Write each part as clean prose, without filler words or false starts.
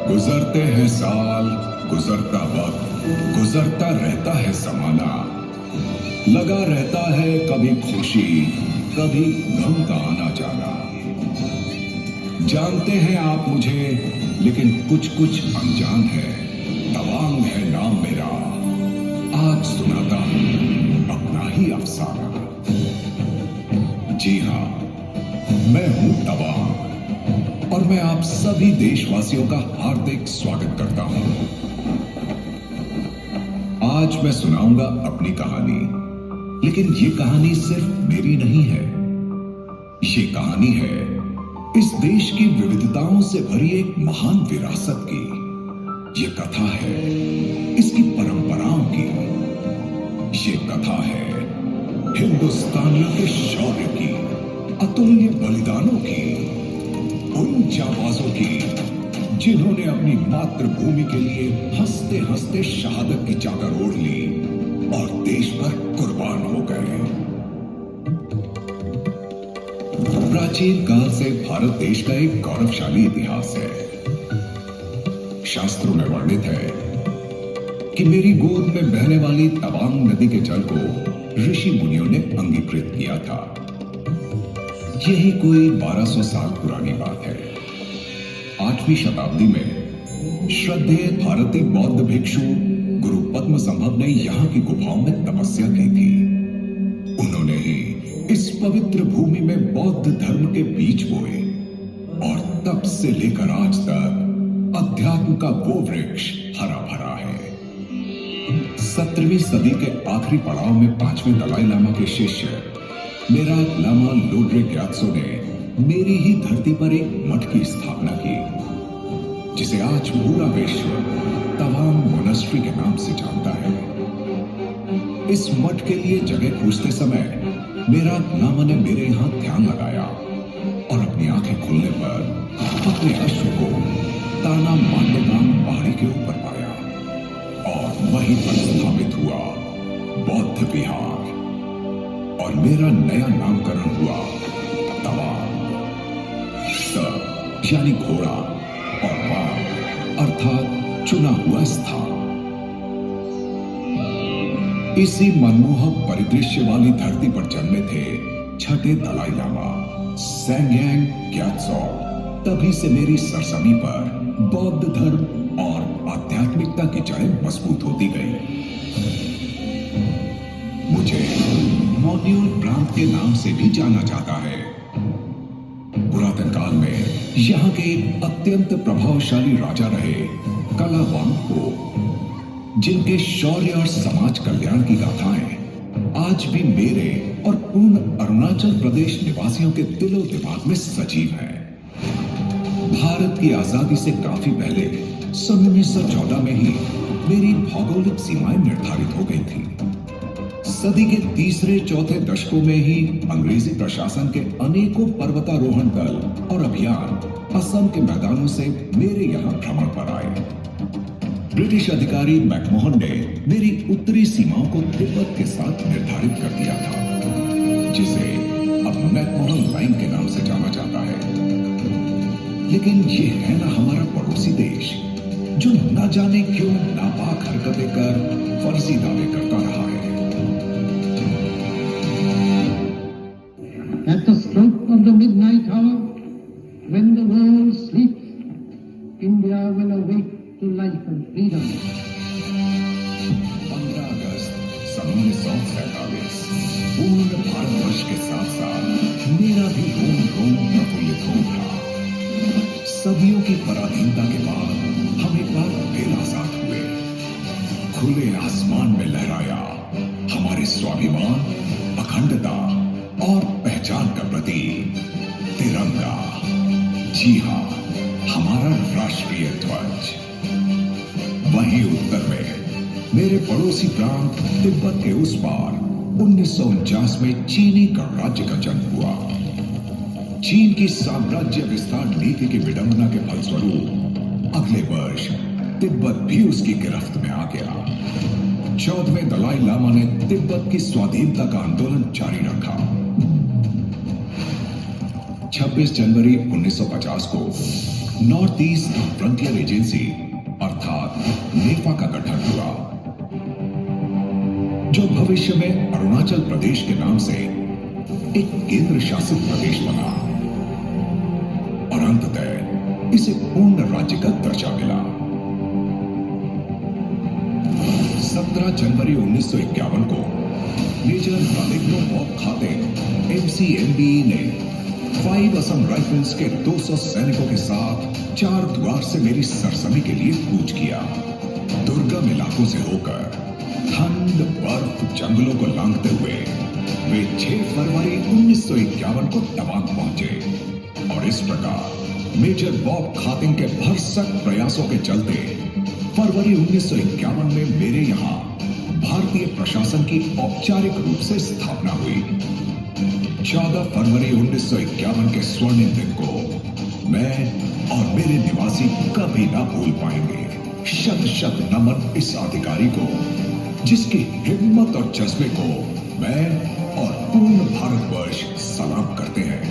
गुजरते हैं साल, गुजरता वक्त, गुजरता रहता है जमाना, लगा रहता है कभी खुशी कभी गम का आना जाना। जानते हैं आप मुझे, लेकिन कुछ कुछ अनजान है। तवांग है नाम मेरा, आज सुनाता हूं अपना ही अफसाना। जी हां, मैं हूं तवांग और मैं आप सभी देशवासियों का हार्दिक स्वागत करता हूं। आज मैं सुनाऊंगा अपनी कहानी, लेकिन ये कहानी सिर्फ मेरी नहीं है। ये कहानी है इस देश की विविधताओं से भरी एक महान विरासत की। ये कथा है इसकी परंपराओं की। ये कथा है हिंदुस्तानियों के शौर्य की, अतुल्य बलिदानों की, उन जाबाजों की जिन्होंने अपनी मातृभूमि के लिए हंसते हंसते शहादत की चादर ओढ़ ली और देश पर कुर्बान हो गए। प्राचीन काल से भारत देश का एक गौरवशाली इतिहास है। शास्त्रों में वर्णित है कि मेरी गोद में बहने वाली तवांग नदी के जल को ऋषि मुनियों ने अंगीकृत किया था। यही कोई 1200 साल पुरानी बात है। 8वीं शताब्दी में श्रद्धेय भारतीय बौद्ध भिक्षु गुरु पद्म संभव ने यहां की गुफाओं में तपस्या की थी। उन्होंने ही इस पवित्र भूमि में बौद्ध धर्म के बीज बोए और तब से लेकर आज तक अध्यात्म का वो वृक्ष हरा भरा है। 17वीं सदी के आखिरी पड़ाव में 5वें दलाई लामा के शिष्य मेराक लामा लोड्रे ग्यात्सो ने मेरी ही धरती पर एक मठ की स्थापना की, जिसे आज पूरा विश्व तवांग मोनास्ट्री के नाम से जानता है। इस मठ के लिए जगह खोजते समय मेराक लामा ने मेरे यहां ध्यान लगाया और अपनी आंखें खुलने पर अपने अश्व को ताना मांडेगांग पहाड़ी के ऊपर पाया और वहीं पर स्थापित हुआ बौद्ध विहार और मेरा नया नामकरण हुआ तवांग। त यानी घोड़ा और वाग अर्थात चुना हुआ स्थान। इसी मनमोहक परिदृश्य वाली धरती पर जन्मे थे छठे दलाई लामा सेंग्यांग ग्यात्सो। तभी से मेरी सरजमी पर बौद्ध धर्म और आध्यात्मिकता की जड़ें मजबूत होती गई। मुझे मॉड्यूल प्रांत के नाम से भी जाना जाता है। पुरातन काल में यहाँ के एक अत्यंत प्रभावशाली राजा रहे कलावांगपो, जिनके शौर्य और समाज कल्याण की गाथाएं आज भी मेरे और पूर्ण अरुणाचल प्रदेश निवासियों के दिलो दिमाग में सजीव हैं। भारत की आजादी से काफी पहले सन 1914 में ही मेरी भौगोलिक सीमाएं निर्धारित हो गई थी। सदी के तीसरे चौथे दशकों में ही अंग्रेजी प्रशासन के अनेकों पर्वतारोहण दल और अभियान असम के मैदानों से मेरे यहाँ भ्रमण पर आए। ब्रिटिश अधिकारी मैकमोहन ने मेरी उत्तरी सीमाओं को तिब्बत के साथ निर्धारित कर दिया था, जिसे अब मैकमोहन लाइन के नाम से जाना जाता है। लेकिन ये है ना हमारा पड़ोसी देश, जो न जाने क्यों नापाक हरकतें कर फर्जी दावे करता रहा है। At the stroke of the midnight hour, when the world sleeps, India will awake to life and freedom. 15 अगस्त सन 1947 पूर्ण भारतवर्ष के साथ साथ मेरा भी रोम रोम प्रफुल्लित हो उठा। सदियों की पराधीनता के बाद हम एक बार फिर आजाद हुए। खुले आसमान में लहराया हमारे स्वाभिमान, अखंडता और पहचान का प्रतीक तिरंगा। जी हां, हमारा राष्ट्रीय ध्वज। वहीं उत्तर में मेरे पड़ोसी प्रांत तिब्बत के उस पार 1949 में चीनी गणराज्य का जन्म हुआ। चीन की साम्राज्य विस्तार नीति की विडंबना के फलस्वरूप अगले वर्ष तिब्बत भी उसकी गिरफ्त में आ गया। 14वें दलाई लामा ने तिब्बत की स्वाधीनता का आंदोलन जारी रखा। 26 जनवरी 1950 को नॉर्थ ईस्ट फ्रंटियर एजेंसी अर्थात नेफा का गठन हुआ, जो भविष्य में अरुणाचल प्रदेश के नाम से एक केंद्र शासित प्रदेश बना और अंततः इसे पूर्ण राज्य का दर्जा मिला। 17 जनवरी 1951 को मेजर रालेग्नो बॉब खातिंग MCMBE ने 5 असम राइफल्स के 200 सैनिकों के साथ 4 द्वार से मेरी सरसमी के लिए कूच किया। दुर्गम इलाकों से होकर ठंड बर्फ जंगलों को लांघते हुए वे 6 फरवरी 1951 को तवांग पहुंचे और इस प्रकार मेजर बॉब खातिंग के भरसक प्रयासों के चलते फरवरी 1951 में मेरे यहां भारतीय प्रशासन की औपचारिक रूप से स्थापना हुई। 14 फरवरी 1951 के स्वर्णिम दिन को मैं और मेरे निवासी कभी ना भूल पाएंगे। शत शत नमन इस अधिकारी को, जिसकी हिम्मत और जज्बे को मैं और पूर्ण भारतवर्ष सलाम करते हैं।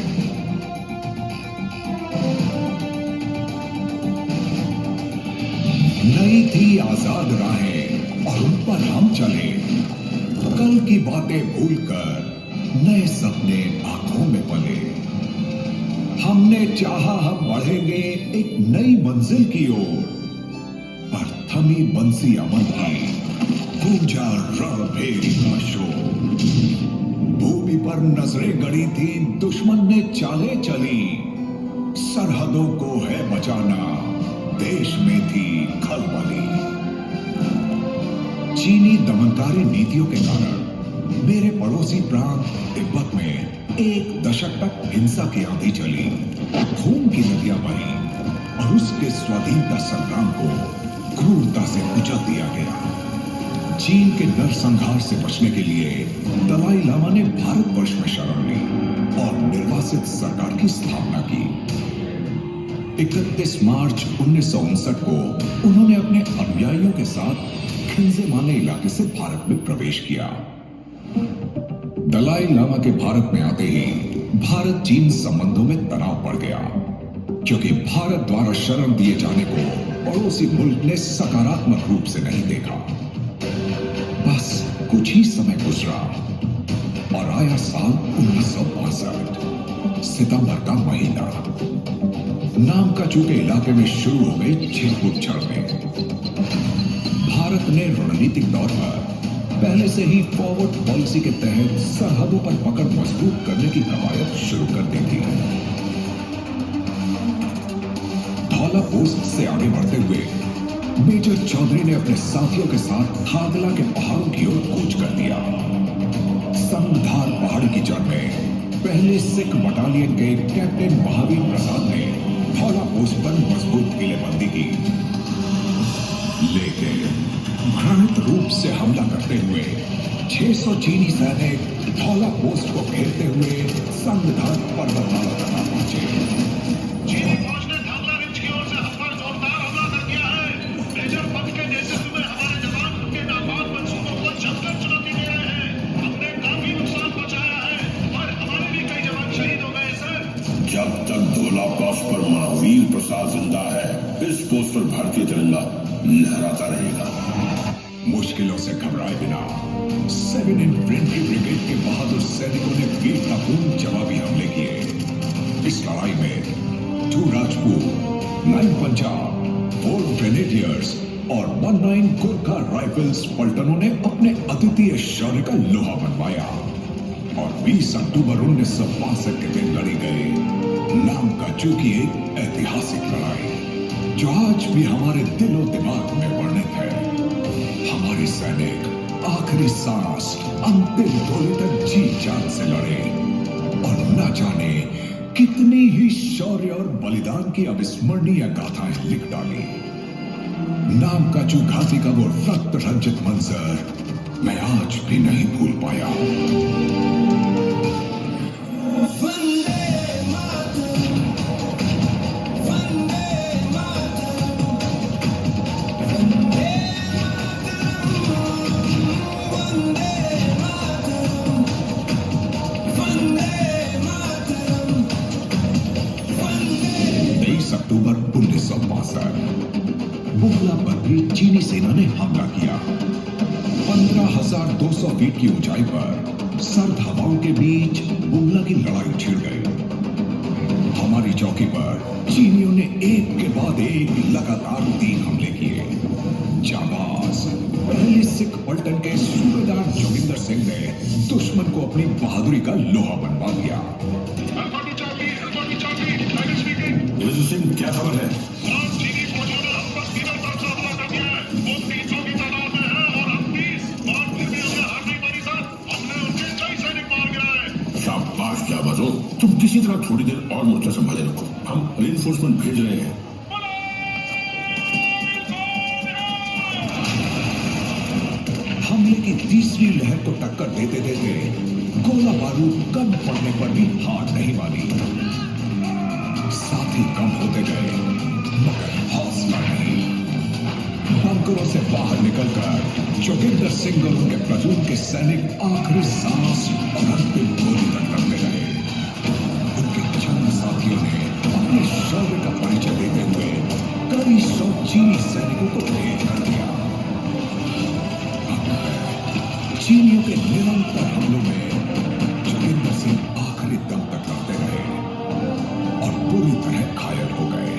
नई थी आजाद राहें और उन पर हम चले, कल की बातें भूलकर नए सपने आंखों में पले। हमने चाहा हम बढ़ेंगे एक नई मंजिल की ओर, पर थमी बंसी अमन की गूंजा रणभेरी का शोर। भूमि पर नजरें गड़ी थी, दुश्मन ने चाले चली, सरहदों को है बचाना, देश में थी खलबली। चीनी दमनकारी नीतियों के कारण मेरे पड़ोसी प्रांत तिब्बत में 1 दशक तक हिंसा की आंधी चली, खून की नदियां बही और उसके स्वाधीनता संग्राम को क्रूरता से कुचल दिया गया। चीन के नरसंहार से बचने के लिए दलाई लामा ने भारतवर्ष में शरण ली और निर्वासित सरकार की स्थापना की। 31 मार्च 1959 को उन्होंने अपने अनुयायियों के साथ खिंजे माने इलाके से भारत में प्रवेश किया। दलाई लामा के भारत में आते ही भारत चीन संबंधों में तनाव बढ़ गया, क्योंकि भारत द्वारा शरण दिए जाने को पड़ोसी मुल्क ने सकारात्मक रूप से नहीं देखा। बस कुछ ही समय गुजरा और आया साल 1962, सितंबर का महीना। नामकाचू के इलाके में शुरू हो गई छिड़फुट झड़पें। भारत ने रणनीतिक तौर पर पहले से ही फॉरवर्ड पॉलिसी के तहत सरहदों पर पकड़ मजबूत करने की कवायद शुरू कर दी थी। धौला पोस्ट से आगे बढ़ते हुए मेजर चौधरी ने अपने साथियों के साथ खादला के पहाड़ों की ओर कूच कर दिया। संगधार पहाड़ी की जड़ में पहले सिख बटालियन के कैप्टन महावीर प्रसाद ने धौला पोस्ट पर मजबूत किलेबंदी की, लेकिन घृणित रूप से हमला करते हुए 600 चीनी सैनिक धौला पोस्ट को घेरते हुए संगधार पर्वतमाला तक पहुंचे। चीनी फौज ने धामला रिंच की ओर से हम पर जोरदार हमला कर दिया है। मेजर पद के नेतृत्व में हमारे जवान उनके नापाक मंसूबों को जमकर चुनौती दे रहे हैं। हमने काफी नुकसान पहुंचाया है और हमारे भी कई जवान शहीद हो गए सर। जब तक धौला पोस्ट पर महावीर प्रसाद जिंदा है, इस पोस्ट पर भारतीय तिरंगा लहराता रहेगा। मुश्किलों से घबराए बिना 7 इन्फेंट्री ब्रिगेड के बहादुर सैनिकों ने वीरतापूर्ण जवाबी हमले किए। इस लड़ाई में 2 राजपूत, 9 पंजाब, 4 ग्रेनेडियर्स और 19 गोरखा राइफल्स पलटनों ने अपने अद्वितीय शौर्य का लोहा मनवाया और 20 अक्टूबर 1962 के दिन लड़ी गई नामकाचू की एक ऐतिहासिक लड़ाई, जो आज भी हमारे दिलो दिमाग में वर्णित है। हमारे सैनिक आखिरी सांस अंतिम गोले तक जी जान से लड़े और न जाने कितनी ही शौर्य और बलिदान की अविस्मरणीय गाथाएं लिख डाली। नामकाचू घाटी का वो रक्त रंजित मंजर मैं आज भी नहीं भूल पाया। अक्टूबर बुगला पर भी चीनी सेना ने हमला किया। 15,200 फीट की ऊंचाई पर सर्द हवाओं के बीच बुगला की लड़ाई छिड़ गई। हमारी चौकी पर चीनियों ने एक के बाद एक लगातार 3 हमले किए। जाबाज पहले सिख पलटन के सूबेदार जोगिंदर सिंह ने दुश्मन को अपनी बहादुरी का लोहा बनवा दिया। ऋषि सिंह, क्या खबर है? चीनी फौजियों ने हम पर सीधे तौर से हमला कर दिया है। वो 300 की तादाद में है और हम 30, और फिर भी हमने हार नहीं मानी सर। हमने उनके कई सैनिक मार गिराए। शाबाश जाबाजों, तुम किसी तरह थोड़ी देर और मोर्चा संभाले रखो, हम रिइंफोर्समेंट भेज रहे हैं। हमले की तीसरी लहर को टक्कर देते देते गोला बारूद कम पड़ने पर भी हार नहीं मानी। साथी कम होते गए मगर हौसला नहीं। बंकरों से बाहर निकलकर जोगिंदर सिंह और उनके प्लाटून के सैनिक आखिरी सांस और अंतिम गोली तक लड़ते रहे। उनके चंद साथियों ने अपने शौर्य का परिचय देते हुए कई 100 चीनी सैनिकों को ढेर कर दिया। चीनियों के निरंतर हमलों में जोगिंदर सिंह आखिरी दम तक लड़ते रहे और पूरी तरह घायल हो गए।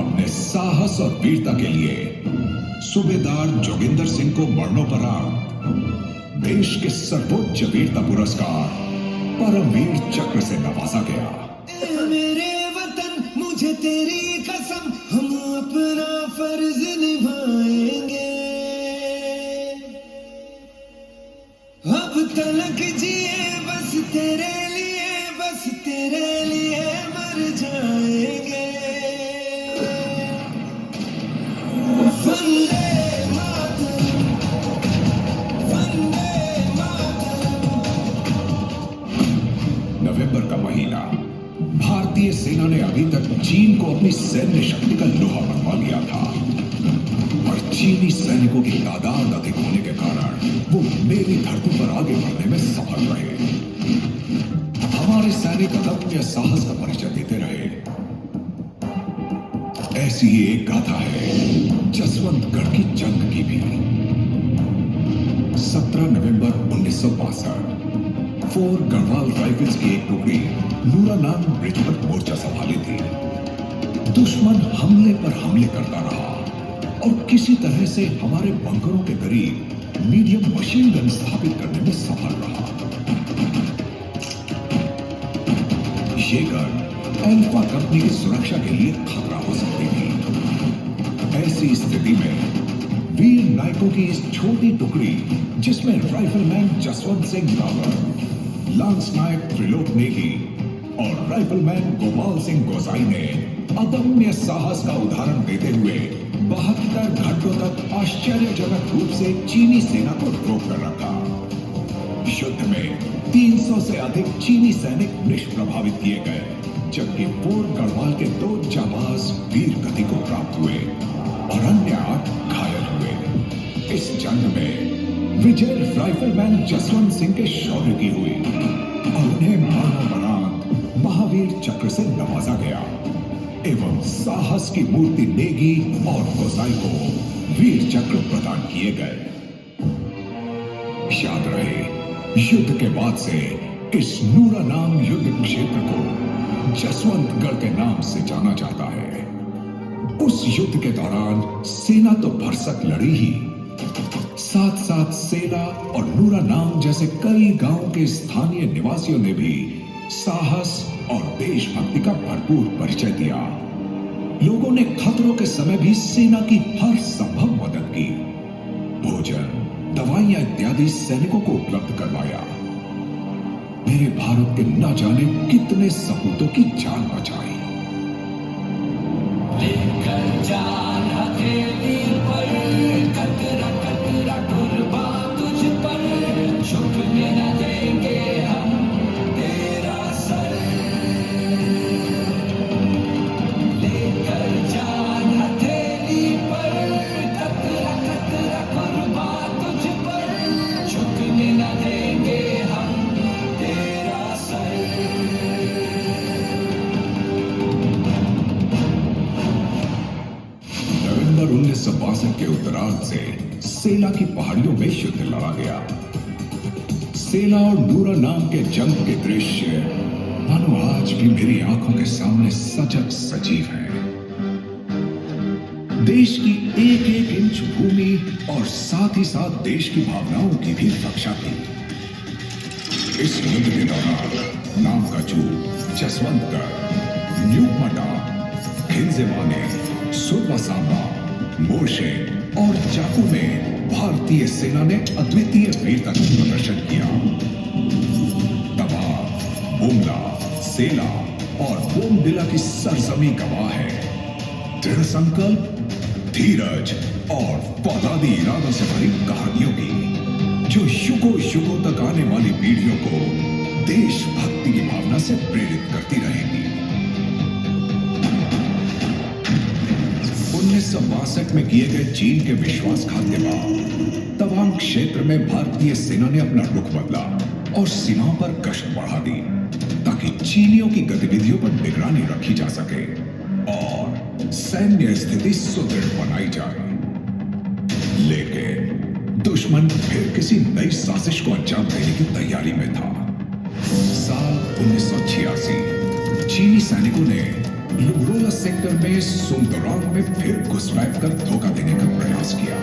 अपने साहस और वीरता के लिए सूबेदार जोगिंदर सिंह को मरणोपरांत देश के सर्वोच्च वीरता पुरस्कार परमवीर चक्र से नवाजा गया। मेरे वतन मुझे तेरी कसम, हम अपना फर्ज निभाएंगे। अब तलक जिए बस तेरे लिए मर जाएंगे। वंदे मातरम, वंदे मातरम। नवंबर का महीना। भारतीय सेना ने अभी तक चीन को अपनी सैन्य शक्ति का लोहा बनवा लिया था, और चीनी सैनिकों की तादाद अधिक होने के कारण वो मेरी धरती पर आगे बढ़ने में सफल रहे। हमारे सैनिक अदम्य साहस का परिचय देते रहे। ऐसी ही एक गाथा है जसवंतगढ़ की जंग की भी। 17 नवंबर 1962 फोर गढ़वाल राइफल्स की एक टुकड़ी नूरानांग ब्रिज पर मोर्चा संभाली थी। दुश्मन हमले पर हमले करता रहा और किसी तरह से हमारे बंकरों के करीब मीडियम मशीन गन स्थापित करने में सफल रहा। ये गन अल्फा कंपनी की सुरक्षा के लिए खतरा हो सकती थी। ऐसी स्थिति में वीर नायकों की इस छोटी टुकड़ी, जिसमें राइफलमैन जसवंत सिंह रावत, लांस नायक त्रिलोक नेगी और राइफलमैन गोपाल सिंह गोसाई ने अदम्य साहस का उदाहरण देते हुए 72 घंटों तक आश्चर्यजनक रूप से चीनी सेना को रोक कर रखा। युद्ध में 300 से अधिक चीनी सैनिक निष्प्रभावित किए गए, जबकि फोर गढ़वाल के 2 जाबाज वीर गति को प्राप्त हुए और अन्य 8 घायल हुए। इस जंग में विजय राइफलमैन जसवंत सिंह के शौर्य की हुई और उन्हें मरणोपरांत महावीर चक्र से नवाजा गया एवं साहस की मूर्ति नेगी और गोसाई को वीर चक्र प्रदान किए गए। याद रहे, युद्ध के बाद से इस नूरानांग युद्ध क्षेत्र को जसवंतगढ़ के नाम से जाना जाता है। उस युद्ध के दौरान सेना तो भरसक लड़ी ही, साथ साथ सेला और नूरानांग जैसे कई गांवों के स्थानीय निवासियों ने भी साहस और देशभक्ति का भरपूर परिचय दिया। लोगों ने खतरों के समय भी सेना की हर संभव मदद की, भोजन, दवाइयां इत्यादि सैनिकों को उपलब्ध करवाया। मेरे भारत के न जाने कितने सपूतों की जान बचाई। लेकर जान हथेली पर, कतरा कतरा कुर्बान तुझ पर, झुकने न देंगे हम तेरा सर। लेकर जान हथेली पर, कतरा कतरा कुर्बान तुझ पर, झुकने न देंगे हम तेरा सर। नवंबर 1962 के उत्तरार्ध से सेला की पहाड़ियों में युद्ध लड़ा गया। सेला और नूरा नाम के जंग के दृश्य मानो आज भी मेरी आंखों के सामने सजग सजीव हैं। देश की एक एक इंच भूमि और साथ ही साथ देश की भावनाओं की भी रक्षा की। इस युद्ध के दौरान नामकाचू, जसवंतगढ़, न्यूकमटा, खिंजेवाने, सुरबासांबा, मोर्शे और चाकू में भारतीय सेना ने अद्वितीय वीरता का प्रदर्शन किया। तबाह, बुमला, सेला और बोमडिला की सरजमी गवाह है। दृढ़ संकल्प, धीरज और पौधादी इरादों से भरी कहानियों की, जो युगों युगों तक आने वाली पीढ़ियों को देशभक्ति की भावना से प्रेरित करती रहेगी। 1962 में किए गए चीन के विश्वासघात के बाद तवांग क्षेत्र में भारतीय सेना ने अपना रुख बदला और सीमाओं पर गश्त बढ़ा दी, ताकि चीनियों की गतिविधियों पर निगरानी रखी जा सके और सैन्य स्थिति सुदृढ़ बनाई जाए। लेकिन दुश्मन फिर किसी नई साजिश को अंजाम देने की तैयारी में था। साल 1986 चीनी सैनिकों ने लुब्रोला सेक्टर में सुंदरांग में फिर घुसपैठ कर धोखा देने का प्रयास किया,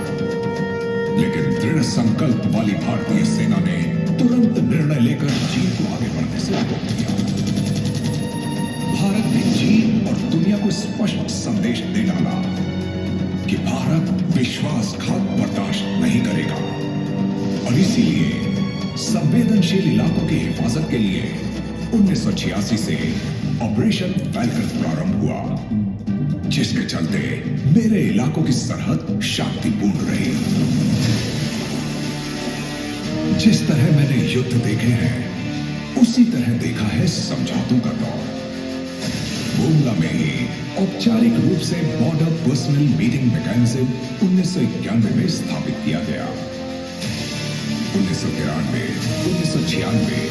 लेकिन दृढ़ संकल्प वाली भारतीय सेना ने तुरंत निर्णय लेकर चीन को आगे बढ़ने से रोक दिया। भारत ने चीन और दुनिया को स्पष्ट संदेश दे डाला कि भारत विश्वासघात बर्दाश्त नहीं करेगा और इसीलिए संवेदनशील इलाकों की हिफाजत के लिए 1986 से ऑपरेशन फैल्कन प्रारंभ हुआ, जिसके चलते मेरे इलाकों की सरहद शांतिपूर्ण रही। जिस तरह मैंने युद्ध देखे हैं, उसी तरह देखा है समझौतों का दौर। बुमला में ही औपचारिक रूप से बॉर्डर पर्सनल मीटिंग मैकेनिज्म 1991 में स्थापित किया गया। 1993, 1996,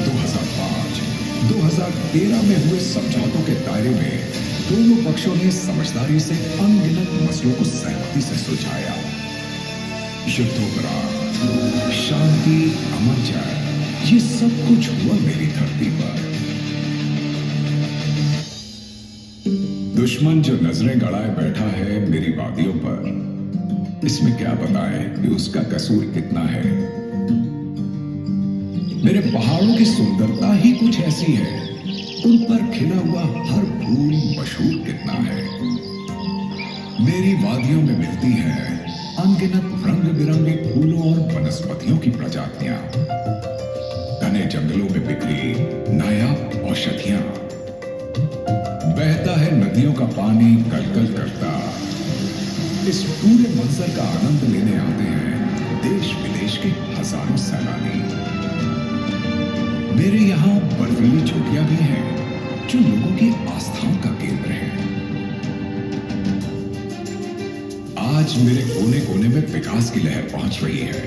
2005, 2013 में हुए समझौतों के दायरे में दोनों पक्षों ने समझदारी से अनगिनत मसलों को सहमति से सुलझाया। युद्धोपरांत शांति, अमन, जय, ये सब कुछ हुआ मेरी धरती पर। दुश्मन जो नजरें गड़ाए बैठा है मेरी वादियों पर, इसमें क्या बताएं कि उसका कसूर कितना है। मेरे पहाड़ों की सुंदरता ही कुछ ऐसी है, उन पर खिला हुआ हर फूल मशहूर कितना है। मेरी वादियों में मिलती है अनगिनत रंग बिरंगे फूलों और वनस्पतियों की प्रजातियां, घने जंगलों में बिखरी नायाब औषधियां। बहता है नदियों का पानी कलकल करता। इस पूरे मंजर का आनंद लेने आते हैं देश विदेश के हजारों सैलानी। मेरे यहाँ बर्फीली चोटियां भी हैं, जो लोगों की आस्थाओं का केंद्र है। आज मेरे कोने कोने में विकास की लहर पहुंच रही है।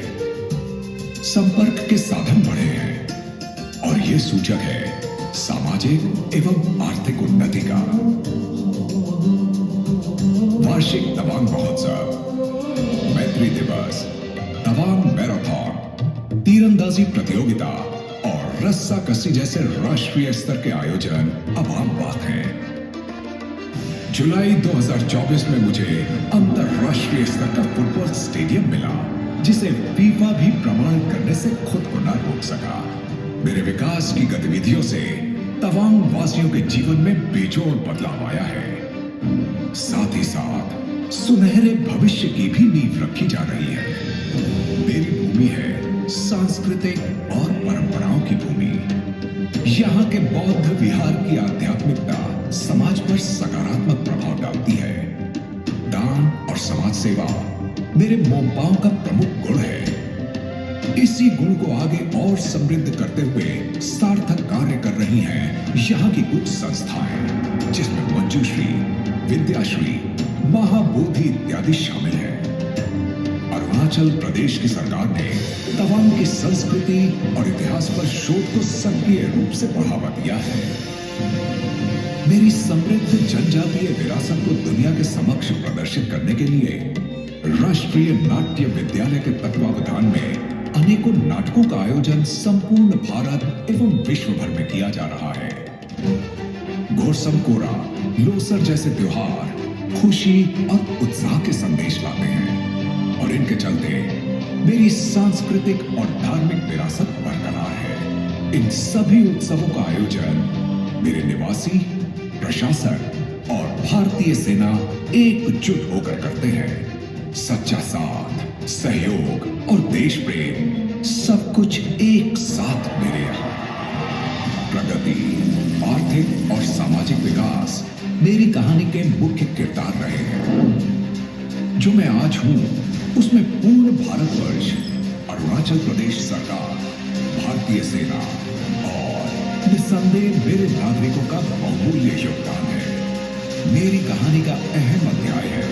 संपर्क के साधन बढ़े हैं और यह सूचक है सामाजिक एवं आर्थिक उन्नति का। वार्षिक तवांग महोत्सव, मैत्री दिवस, तवांग मैराथन, तीरंदाजी प्रतियोगिता और रस्सा कस्सी जैसे राष्ट्रीय स्तर के आयोजन अब आम बात है। जुलाई 2024 में मुझे अंतरराष्ट्रीय स्तर का फुटबॉल स्टेडियम मिला, जिसे फीफा भी प्रमाणित करने से खुद को न रोक सका। मेरे विकास की गतिविधियों से तवांग वासियों के जीवन में बेजोड़ बदलाव आया है। साथ ही साथ सुनहरे भविष्य की भी नींव रखी जा रही है। मेरी भूमि है सांस्कृतिक और परंपराओं की भूमि। यहाँ के बौद्ध विहार की आध्यात्मिकता समाज पर सकारात्मक प्रभाव डालती है। दान और समाज सेवा मेरे मोम्पाओं का प्रमुख गुण है। इसी गुण को आगे और समृद्ध करते हुए सार्थक कार्य कर रही हैं यहाँ की कुछ संस्थाएं, जिसमें मंजूश्री, विद्याश्री, महाबोधि इत्यादि शामिल है। अरुणाचल प्रदेश की सरकार ने तवांग की संस्कृति और इतिहास पर शोध को सक्रिय रूप से बढ़ावा दिया है। मेरी समृद्ध जनजातीय विरासत को दुनिया के समक्ष प्रदर्शित करने के लिए राष्ट्रीय नाट्य विद्यालय के तत्वावधान में अनेकों नाटकों का आयोजन संपूर्ण भारत एवं विश्व भर में किया जा रहा है। घोड़समकोरा, लोसर जैसे त्योहार खुशी और उत्साह के संदेश लाते हैं और इनके चलते मेरी सांस्कृतिक और धार्मिक विरासत बरकरार है। इन सभी उत्सवों का आयोजन मेरे निवासी, प्रशासन और भारतीय सेना एकजुट होकर करते हैं। सच्चा साथ, सहयोग और देश प्रेम सब कुछ एक साथ मेरे यहाँ। प्रगति, आर्थिक और सामाजिक विकास मेरी कहानी के मुख्य किरदार रहे हैं। जो मैं आज हूं उसमें पूर्ण भारतवर्ष, अरुणाचल प्रदेश सरकार, भारतीय सेना और निस्संदेह मेरे नागरिकों का बहुमूल्य योगदान है। मेरी कहानी का अहम अध्याय है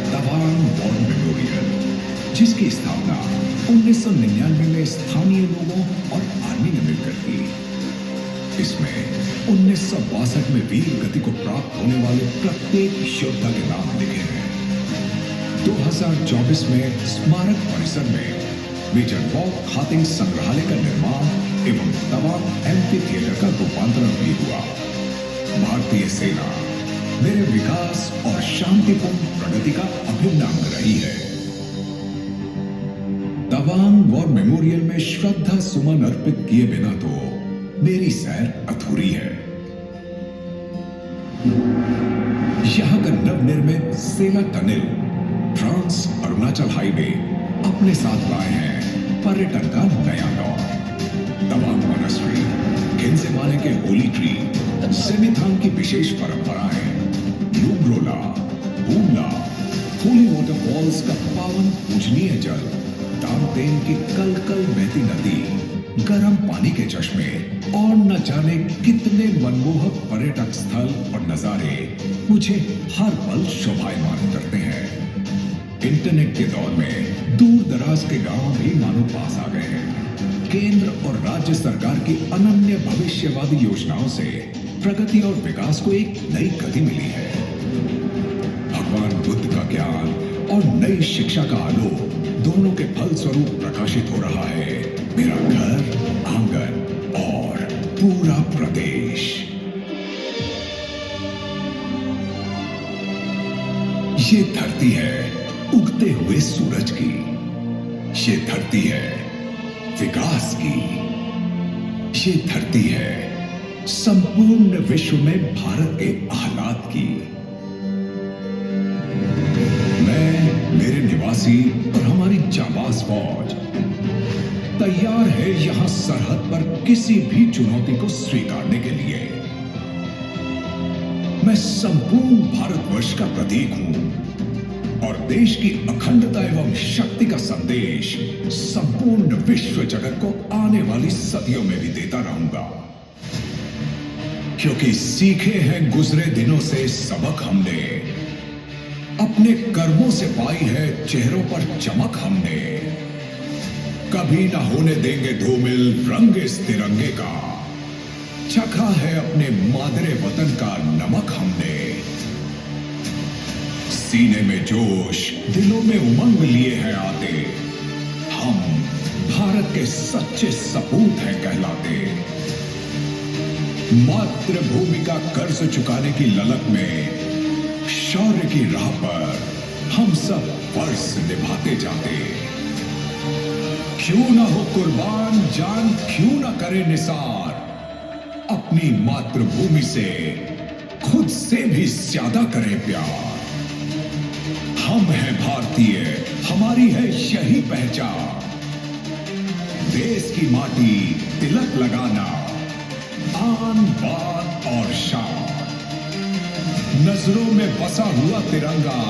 तवांग वॉर मेमोरियल, जिसकी स्थापना 1999 में स्थानीय लोगों और आर्मी ने मिलकर की। इसमें 1962 में वीर गति को प्राप्त होने वाले प्रत्येक योद्धा के नाम लिखे हैं। 2024 में स्मारक परिसर में मेजर बॉब खातिंग संग्रहालय का निर्माण एवं तवांग एम्फी थिएटर का रूपांतरण भी हुआ। भारतीय सेना मेरे विकास और शांतिपूर्ण प्रगति का अभिन्न अंग रही है। तवांग वॉर मेमोरियल में श्रद्धा सुमन अर्पित किए बिना तो मेरी सैर अधूरी है। यहां का नवनिर्मित सेला टनल ट्रांस अरुणाचल हाईवे अपने साथ लाए हैं पर्यटन का नया दौर। तवांग मोनास्ट्री, खिंसे माने के होली ट्री, सेमिथांग की विशेष परंपराएं, लूमरोला, बूमला, होली वाटरफॉल्स का पावन पूजनीय जल, तामतेन की कल कल बहती नदी, गर्म पानी के चश्मे और न जाने कितने मनमोहक पर्यटक स्थल और नजारे मुझे हर पल शोभायमान करते हैं। इंटरनेट के दौर में दूर दराज के गांव भी मानो पास आ गए हैं। केंद्र और राज्य सरकार की अनन्य भविष्यवादी योजनाओं से प्रगति और विकास को एक नई गति मिली है। भगवान बुद्ध का ज्ञान और नई शिक्षा का आलोक दोनों के फल स्वरूप प्रकाशित हो रहा है मेरा घर, आंगन और पूरा प्रदेश। ये धरती है उगते हुए सूरज की, ये धरती है विकास की, ये धरती है संपूर्ण विश्व में भारत के आह्लाद की। मैं, मेरे निवासी और हमारी जाबाज फौज तैयार है यहां सरहद पर किसी भी चुनौती को स्वीकारने के लिए। मैं संपूर्ण भारतवर्ष का प्रतीक हूं और देश की अखंडता एवं शक्ति का संदेश संपूर्ण विश्व जगत को आने वाली सदियों में भी देता रहूंगा। क्योंकि सीखे हैं गुजरे दिनों से सबक हमने, अपने कर्मों से पाई है चेहरों पर चमक हमने। कभी ना होने देंगे धूमिल रंग इस तिरंगे का, चखा है अपने मादरे वतन का नमक हमने। सीने में जोश, दिलों में उमंग लिए हैं आते, हम भारत के सच्चे सपूत हैं कहलाते। मातृभूमि का कर्ज चुकाने की ललक में शौर्य की राह पर हम सब वर्ष निभाते जाते। क्यों ना हो कुर्बान जान, क्यों ना करे निसार, अपनी मातृभूमि से खुद से भी ज्यादा करें प्यार। हम हैं भारतीय, हमारी है यही पहचान। देश की माटी तिलक लगाना, आन बान और शान। नजरों में बसा हुआ तिरंगा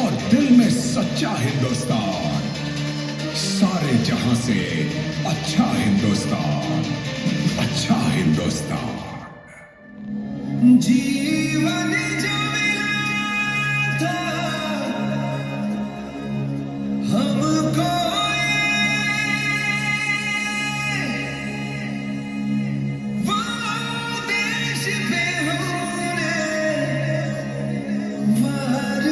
और दिल में सच्चा हिंदुस्तान। सारे जहां से अच्छा हिंदुस्तान, अच्छा हिंदुस्तान। जीवन जो मिला था हमको, वो देश पे हमने वार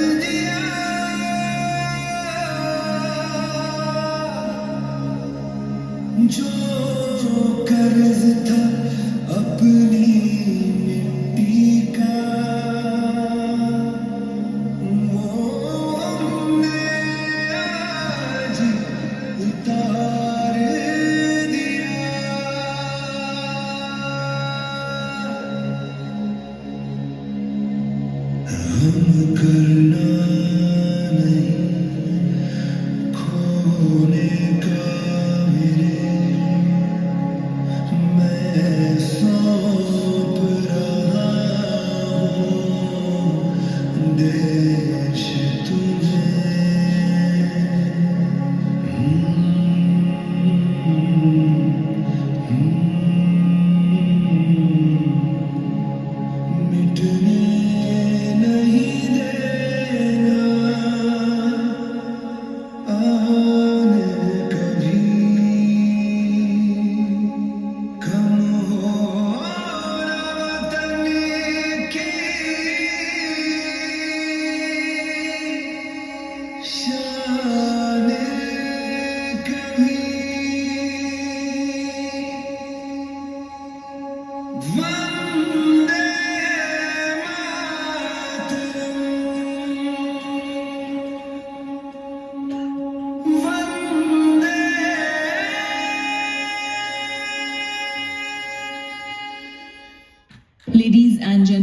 गम करना नहीं खोने का मेरे मैं सौंप रहा हूँ देश तुझे मिटने नहीं देना आने कभी कम हो वतन की शान कभी वंदे Ladies and gentlemen.